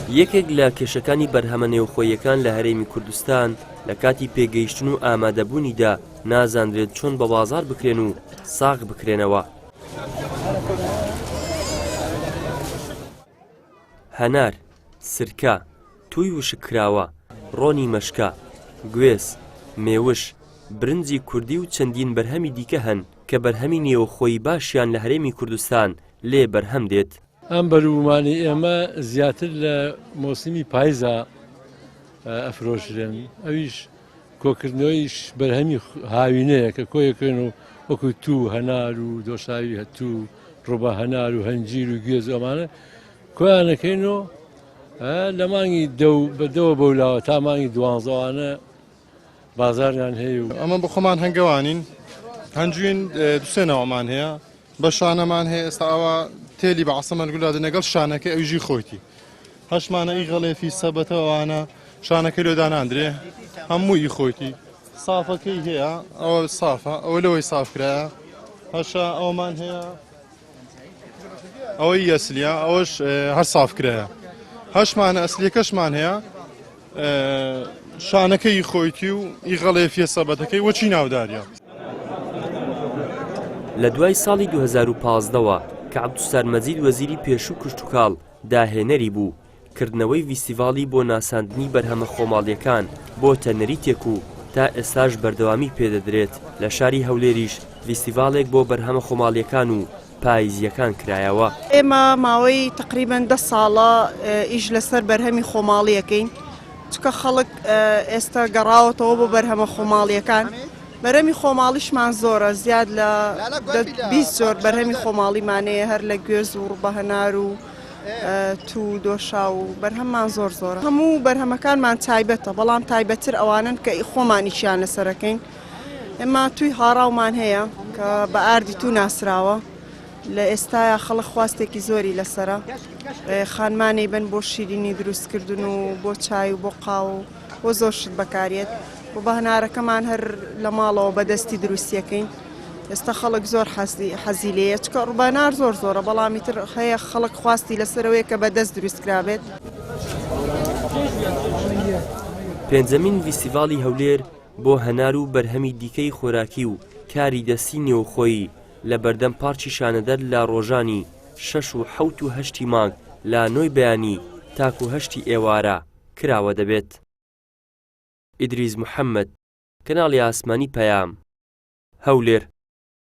یەکێک لە کێشەکانی بەرهەمە نێوخۆییەکان لە هەرێمی کوردستان لە کاتی پێگەیشتن و ئامادەبوونیدا نازانرێت چۆن بە بازار بکرێن و ساغ بکرێنەوە. هەنار، سرکە، تووی وشک کراوە، ڕۆنی مەشکە، گوێز، مێوش، برنجی کوردی و چەندین بەرهەمی دیکە هەن کە بەرهەمی نێوخۆیی باشیان لە هەرێمی کوردستان لێ بەرهەم دێت. ئەم بەروبوومانی ئێمە زیاتر لە مۆسمی پاییزە ئەفرۆشرێن، ئەویش کۆکردنەوەیش بەرهەمی هاوینەیە کە کۆیەکەن و وەکو توو هەنار و دۆشاوی هەتوو ڕۆبە هەنار و هەنجیر و گوێز ئەمانە کۆیانەکەینەوە لە مانگی بەدەوە بەولاوە تا مانگی دوانزەوانە بازاریان هەیە و ئەمە بە خۆمان هەنگەوانین هەنجوین دوسێنەوەمان هەیە بە شانەمان هەیە ئێستا ئەوە تێلی بە عەسەمەند گوڵادە نەگەڵ شانەکە ئەوژی خۆیتی هەشمانە ئیغەڵێفی سەبەتەوەوانە شانەکەی لۆداناندرێ هەمووی خۆیتی سافەکەی هەیە ئەوە سافە ئەوە لەوەی ساف کرایە هەشە ئەومان هەیە ئەوەی ئەسلیە ئەوەش هەر ساف کرایە هەشمانە ئەسلیەکەشمان هەیە شانەکەی خۆیتی و ئیغەڵێفیە سەبەتەکەی وەچی ناوداریە. لە دوای ساڵی 2015ەوە کە عەبدوسەرمەجید وەزیری پێشوو کشتوکاڵ داهێنەری بوو کردنەوەی ڤیسیڤاڵی بۆ ناساندنی بەرهەمە خۆماڵیەکان بۆ تەنەریتێک و تا ئێستاش بەردەوامی پێدەدرێت. لە شاری هەولێریش ڤیسیڤاڵێک بۆ بەرهەمە خۆماڵیەکان و پاییزیەکان کرایەوە. ئێمە ماوەی تقریباً 10 ساڵە ئیش لەسەر بەرهەمی خۆماڵیەکەین چکە خەڵک ئێستا گەڕاوەتەوە بۆ بەرهەمە خۆماڵیەکان. بەرهەمی خۆماڵیشمان زۆرە زیاد لە 20 جۆر بەرهەمی خۆماڵیمانەیە هەر لە گوێز و ڕوبە هەنار و تو دۆشا و بەرهەممان زۆرە. هەموو بەرهەمەکانمان تایبەتە بەڵام تایبەتر ئەوانن کە خۆمانیشیان لەسەرەکەین. ئێمە توی هاڕاومان هەیە کە بە ئاردی تو ناسراوە لە ئێستایا خەڵک خواستێکی زۆری لەسرە خانمانەی بن بۆ شیرینی دروستکردن و بۆ چای و بۆ قاو و بۆ زۆر شت بەکارێت و بە هەنارەکەمان هەر لە ماڵەوە بەدەستی دروستیەکەین. ئێستا خەڵک زۆر حەزی لێیە چکە ڕووبەنار زۆرە بەڵامی تر هەیە خەڵک خواستی لەسەرەوەی کە بەدەست دروستکرابێت. پێنجەمین ڤیسیڤاڵی هەولێر بۆ هەنار و بەرهەمی دیکەی خۆراکی و کاری دەستی نێوخۆیی لە بەردەم پارکی شانەدەر لە ڕۆژانی 6 و 7 و 8 مانگ لە نۆی بەیانی تاکو 8 ئێوارە کراوە دەبێت. ئیدریس محەممەد، کەناڵی ئاسمانی پەیام، هەولێر.